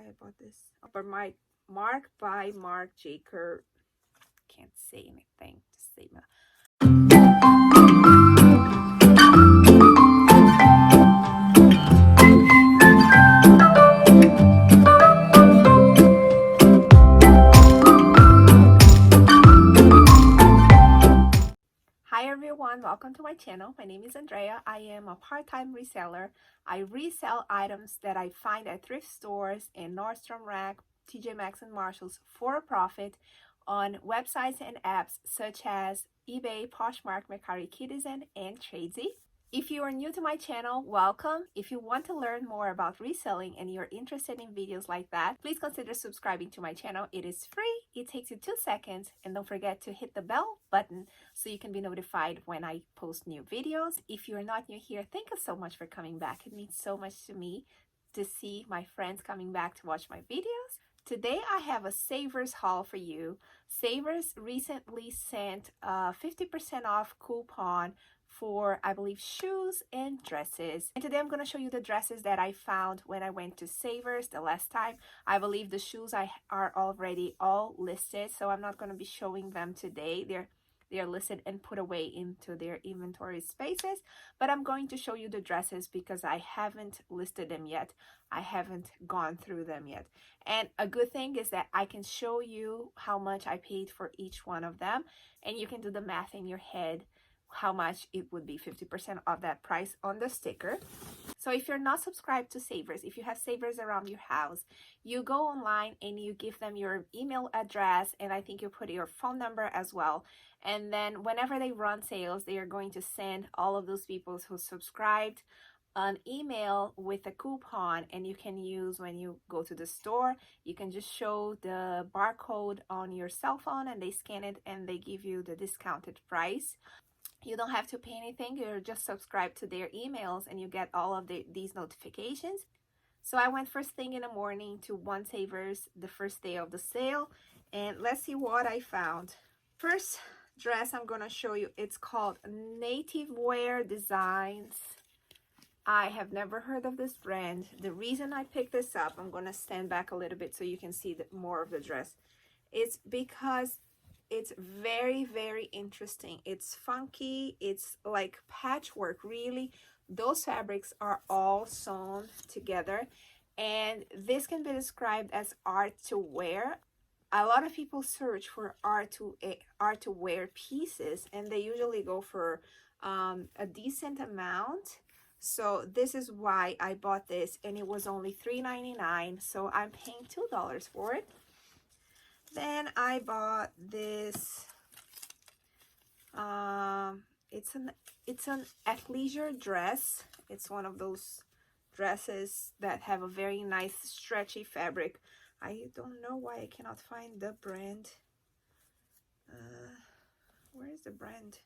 I bought this. But my Mark by Marc Jacobs. Can't say anything to say my. Hi everyone, welcome to my channel. My name is Andrea. I am a part-time reseller. I resell items that I find at thrift stores and Nordstrom Rack, TJ Maxx and Marshalls for a profit on websites and apps such as eBay, Poshmark, Mercari, and Tradesy. If you are new to my channel, welcome. If you want to learn more about reselling and you're interested in videos like that, please consider subscribing to my channel. It is free. It takes you 2 seconds. And don't forget to hit the bell button so you can be notified when I post new videos. If you're not new here, thank you so much for coming back. It means so much to me to see my friends coming back to watch my videos. Today I have a Savers haul for you. Savers recently sent a 50% off coupon for, I believe, shoes and dresses. And today I'm going to show you the dresses that I found when I went to Savers the last time. I believe the shoes are already all listed, so I'm not going to be showing them today. They're listed and put away into their inventory spaces, but I'm going to show you the dresses because I haven't listed them yet. I haven't gone through them yet. And a good thing is that I can show you how much I paid for each one of them, and you can do the math in your head how much it would be, 50% of that price on the sticker. So if you're not subscribed to Savers, if you have Savers around your house, you go online and you give them your email address, and I think you put your phone number as well. And then whenever they run sales, they are going to send all of those people who subscribed an email with a coupon, and you can use when you go to the store. You can just show the barcode on your cell phone and they scan it and they give you the discounted price. You don't have to pay anything. You're just subscribed to their emails and you get all of these notifications. So I went first thing in the morning to One Savers the first day of the sale, and let's see what I found. First dress I'm gonna show you, it's called Native Wear Designs. I have never heard of this brand. The reason I picked this up, I'm gonna stand back a little bit so you can see more of the dress. It's because it's very, very interesting. It's funky. It's like patchwork, really. Those fabrics are all sewn together, and this can be described as art to wear. A lot of people search for art to wear pieces, and they usually go for a decent amount. So this is why I bought this, and it was only $3.99, so I'm paying $2 for it. Then I bought this, it's an athleisure dress. It's one of those dresses that have a very nice stretchy fabric. I don't know why I cannot find the brand. Where is the brand?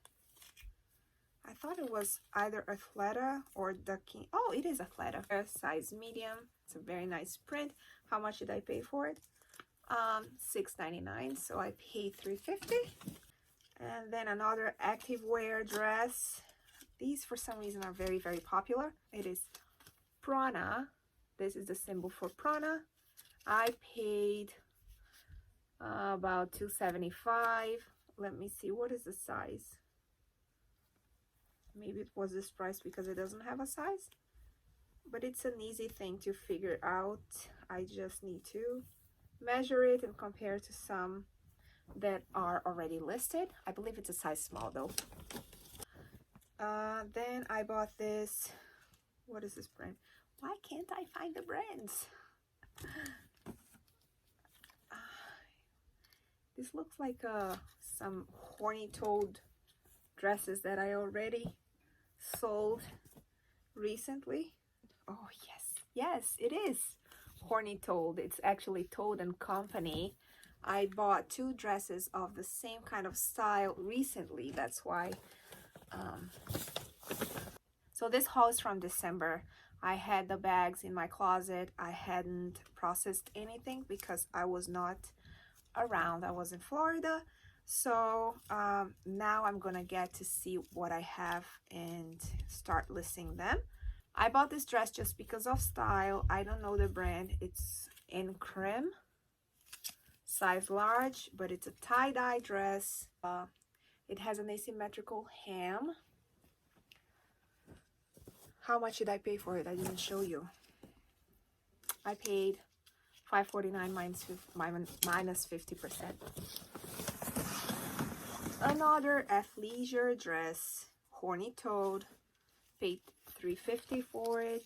I thought it was either Athleta or Ducking. Oh, it is Athleta. Size medium. It's a very nice print. How much did I pay for it? $6.99, so I paid $3.50. And then another active wear dress. These for some reason are very, very popular. It is Prana. This is the symbol for Prana. I paid about $2.75. Let me see, what is the size? Maybe it was this price because it doesn't have a size, but it's an easy thing to figure out. I just need to measure it and compare to some that are already listed. I believe it's a size small though. Then I bought this. What is this brand? Why can't I find the brands? This looks like some horny toad dresses that I already sold recently. Oh yes, it is Horny Toad. It's actually Toad and Company. I bought 2 dresses of the same kind of style recently. That's why. So this haul is from December. I had the bags in my closet. I hadn't processed anything because I was not around. I was in Florida. So now I'm gonna get to see what I have and start listing them. I bought this dress just because of style. I don't know the brand. It's in cream, size large, but it's a tie-dye dress. It has an asymmetrical hem. How much did I pay for it? I didn't show you. I paid $5.49 minus 50%. Another athleisure dress, horny toed, paid $3.50 for it.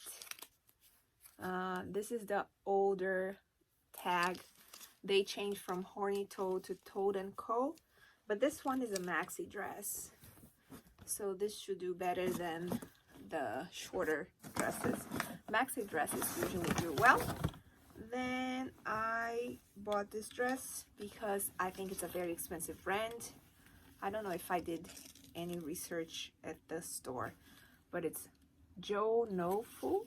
This is the older tag. They changed from horny toed to toed and co, but this one is a maxi dress, so this should do better than the shorter dresses. Maxi dresses usually do well. Then I bought this dress because I think it's a very expensive brand. I don't know if I did any research at the store, but it's Jo No Fu.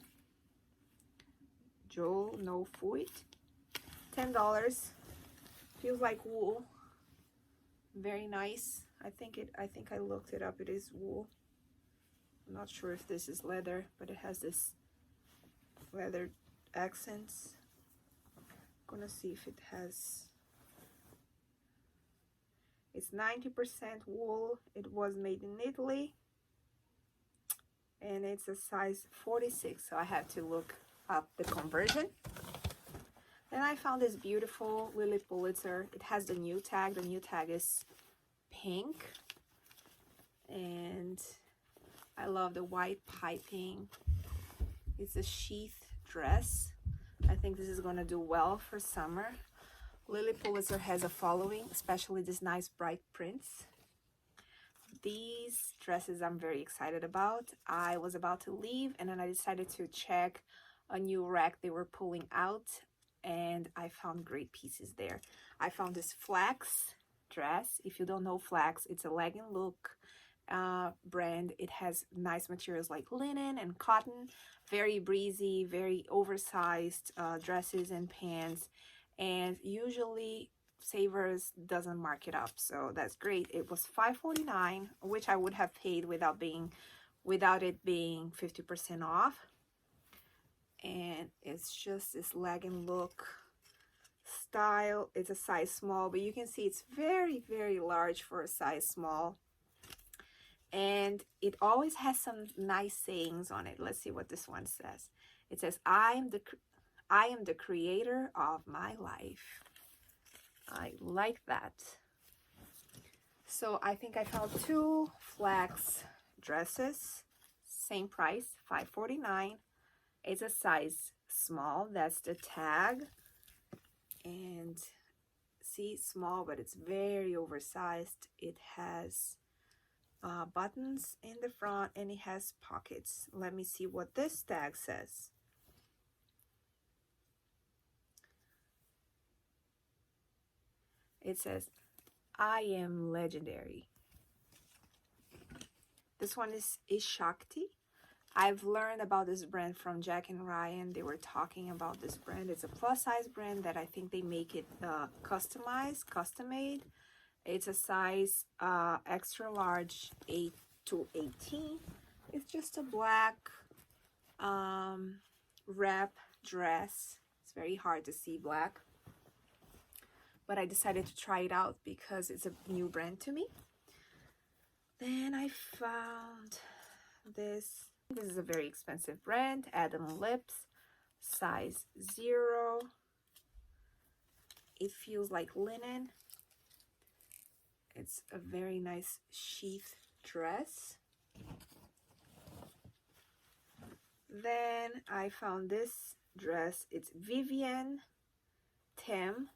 Jo No Fuit. $10. Feels like wool. Very nice. I think I looked it up. It is wool. I'm not sure if this is leather, but it has this leather accents. I'm gonna see if it has. It's 90% wool. It was made in Italy, and it's a size 46, so I had to look up the conversion. Then I found this beautiful Lilly Pulitzer. It has the new tag. The new tag is pink, and I love the white piping. It's a sheath dress. I think this is going to do well for summer. Lilly Pulitzer has a following, especially these nice bright prints. These dresses I'm very excited about. I was about to leave, and then I decided to check a new rack they were pulling out, and I found great pieces there. I found this flax dress. If you don't know flax, it's a legging look brand. It has nice materials like linen and cotton, very breezy, very oversized dresses and pants, and usually Savers doesn't mark it up, so that's great. It was $5.49, which I would have paid without it being 50% off. And it's just this legging look style. It's a size small, but you can see it's very, very large for a size small. And it always has some nice sayings on it. Let's see what this one says. It says, I am the creator of my life. I like that. So I think I found two flax dresses, same price, $5.49. It's a size small. That's the tag. And see, small, but it's very oversized. It has buttons in the front, and it has pockets. Let me see what this tag says. It says, I am legendary. This one is Shakti. I've learned about this brand from Jack and Ryan. They were talking about this brand. It's a plus size brand that I think they make it customized, custom made. It's a size extra large, 8 to 18. It's just a black wrap dress. It's very hard to see black, but I decided to try it out because it's a new brand to me. Then I found this. This is a very expensive brand, Adam Lips, size 0. It feels like linen. It's a very nice sheath dress. Then I found this dress. It's Vivienne Tim.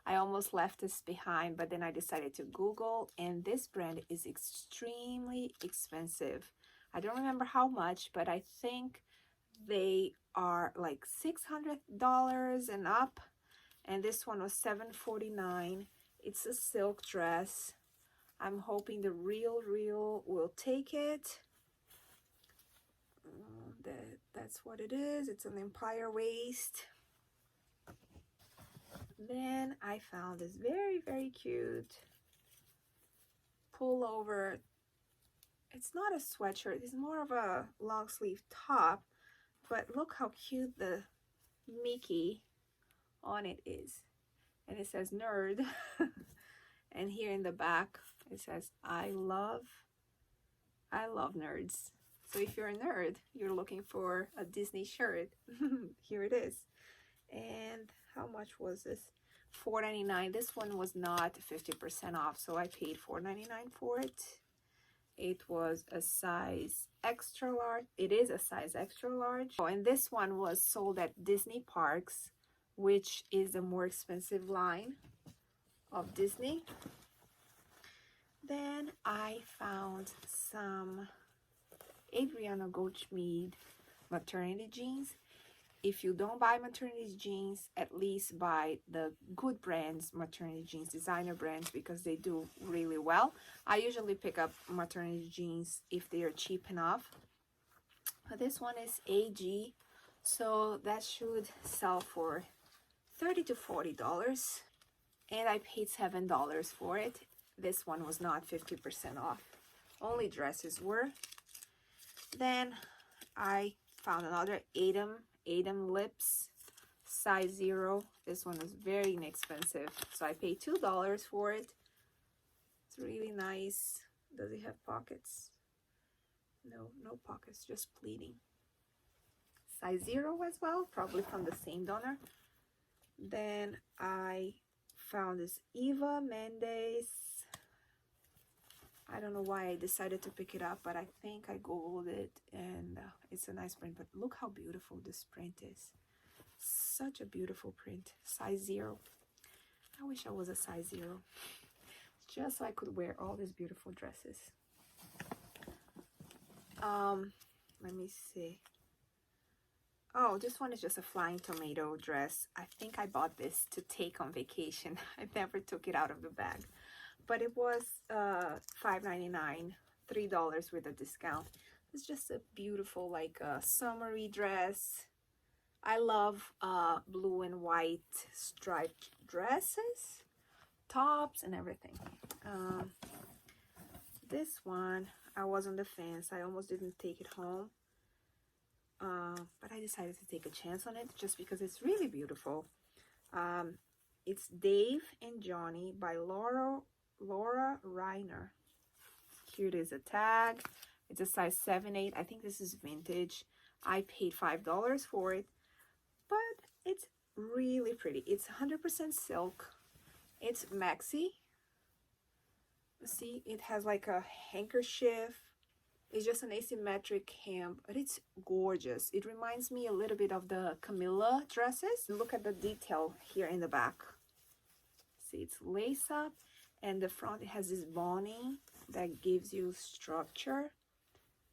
I almost left this behind, but then I decided to Google, and this brand is extremely expensive. I don't remember how much, but I think they are like $600 and up, and this one was $749. It's a silk dress. I'm hoping the Real will take it. That's what it is. It's an empire waist. Then I found this very, very cute pullover. It's not a sweatshirt. It's more of a long sleeve top. But look how cute the Mickey on it is, and it says nerd. And here in the back it says I love nerds. So if you're a nerd, you're looking for a Disney shirt, here it is. And how much was this? $4.99. This one was not 50% off, so I paid $4.99 for it. It was a size extra large. It is a size extra large. Oh, and this one was sold at Disney Parks, which is the more expensive line of Disney. Then I found some Adriana Goldschmied maternity jeans. If you don't buy maternity jeans, at least buy the good brands, maternity jeans, designer brands, because they do really well. I usually pick up maternity jeans if they are cheap enough. But this one is AG, so that should sell for $30 to $40. And I paid $7 for it. This one was not 50% off. Only dresses were. Then I found another Atom lips, size 0. This one is very inexpensive, so I paid $2 for it. It's really nice. Does it have pockets? No pockets, just pleating. Size 0 as well, probably from the same donor. Then I found this Eva Mendes. I don't know why I decided to pick it up, but I think I googled it, and it's a nice print. But look how beautiful this print is. Such a beautiful print. Size 0. I wish I was a size 0, just so I could wear all these beautiful dresses. Let me see. Oh, this one is just a flying tomato dress. I think I bought this to take on vacation. I never took it out of the bag. But it was $5.99, $3 with a discount. It's just a beautiful, like, summery dress. I love blue and white striped dresses, tops, and everything. This one, I was on the fence. I almost didn't take it home. But I decided to take a chance on it just because it's really beautiful. It's Dave and Johnny by Laura Reiner. Here it is, a tag. It's a size 7-8. I think this is vintage. I paid $5 for it, but it's really pretty. It's 100% silk. It's maxi. See, it has like a handkerchief. It's just an asymmetric hem, but it's gorgeous. It reminds me a little bit of the Camilla dresses. Look at the detail here in the back. See, it's lace up. And the front, it has this boning that gives you structure.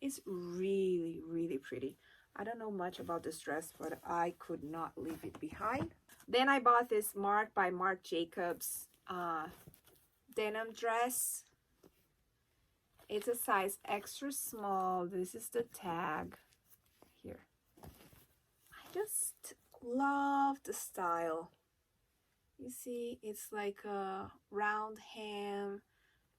It's really, really pretty. I don't know much about this dress, but I could not leave it behind. Then I bought this Marc by Marc Jacobs denim dress. It's a size extra small. This is the tag here. I just love the style. You see, it's like a round hem.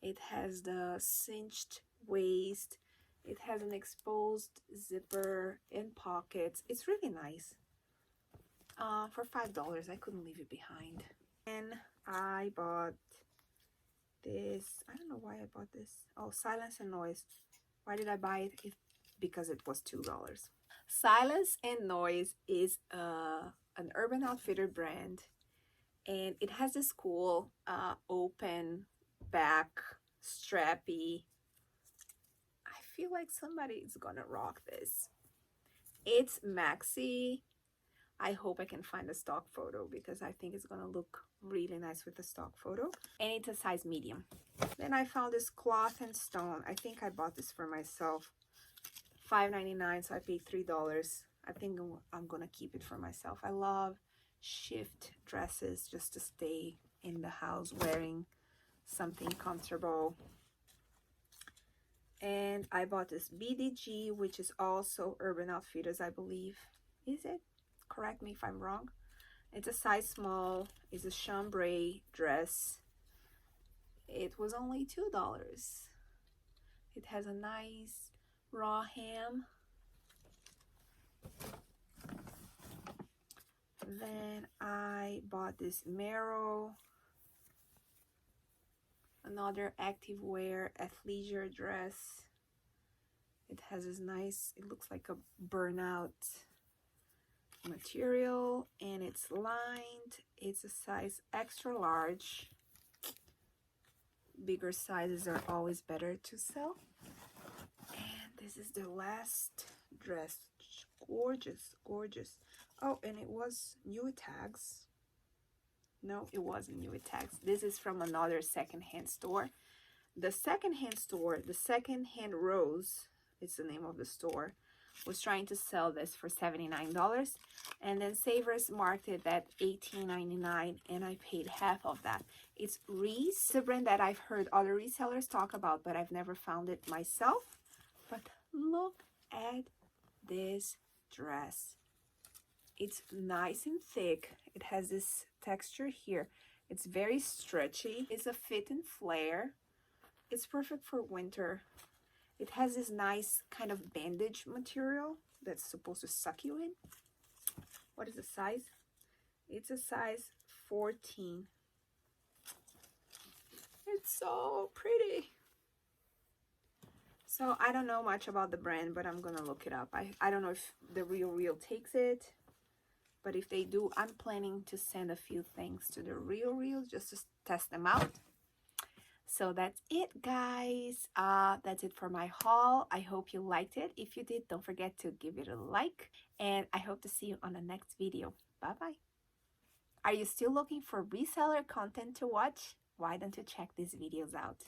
It has the cinched waist. It has an exposed zipper and pockets. It's really nice. For $5, I couldn't leave it behind. And I bought this. I don't know why I bought this. Oh, Silence and Noise. Why did I buy it? Because it was $2. Silence and Noise is an Urban Outfitter brand. And it has this cool open back, strappy. I feel like somebody is gonna rock this. It's maxi. I hope I can find a stock photo because I think it's gonna look really nice with the stock photo. And it's a size medium. Then I found this Cloth and Stone. I think I bought this for myself. $5.99, so I paid $3. I think I'm gonna keep it for myself. I love shift dresses just to stay in the house wearing something comfortable. And I bought this BDG, which is also Urban Outfitters, I believe. Is it? Correct me if I'm wrong. It's a size small. It's a chambray dress. It was only $2. It has a nice raw hem. Then I bought this Merrell, another activewear athleisure dress. It has this nice, it looks like a burnout material, and it's lined. It's a size extra large. Bigger sizes are always better to sell. And this is the last dress. Gorgeous, gorgeous. Oh, and it was new with tags. No, it wasn't new with tags. This is from another secondhand store. The secondhand store, the Secondhand Rose, it's the name of the store, was trying to sell this for $79, and then Savers marked it at $18.99, and I paid half of that. It's Reese, a brand that I've heard other resellers talk about, but I've never found it myself. But look at this dress. It's nice and thick. It has this texture here. It's very stretchy. It's a fit and flare. It's perfect for winter. It has this nice kind of bandage material that's supposed to suck you in. What is the size? It's a size 14. It's so pretty. So I don't know much about the brand, but I'm gonna look it up. I don't know if the Real takes it, but if they do, I'm planning to send a few things to the Real just to test them out. So that's it, guys. That's it for my haul. I hope you liked it. If you did, don't forget to give it a like, and I hope to see you on the next video. Bye bye. Are you still looking for reseller content to watch? Why don't you check these videos out?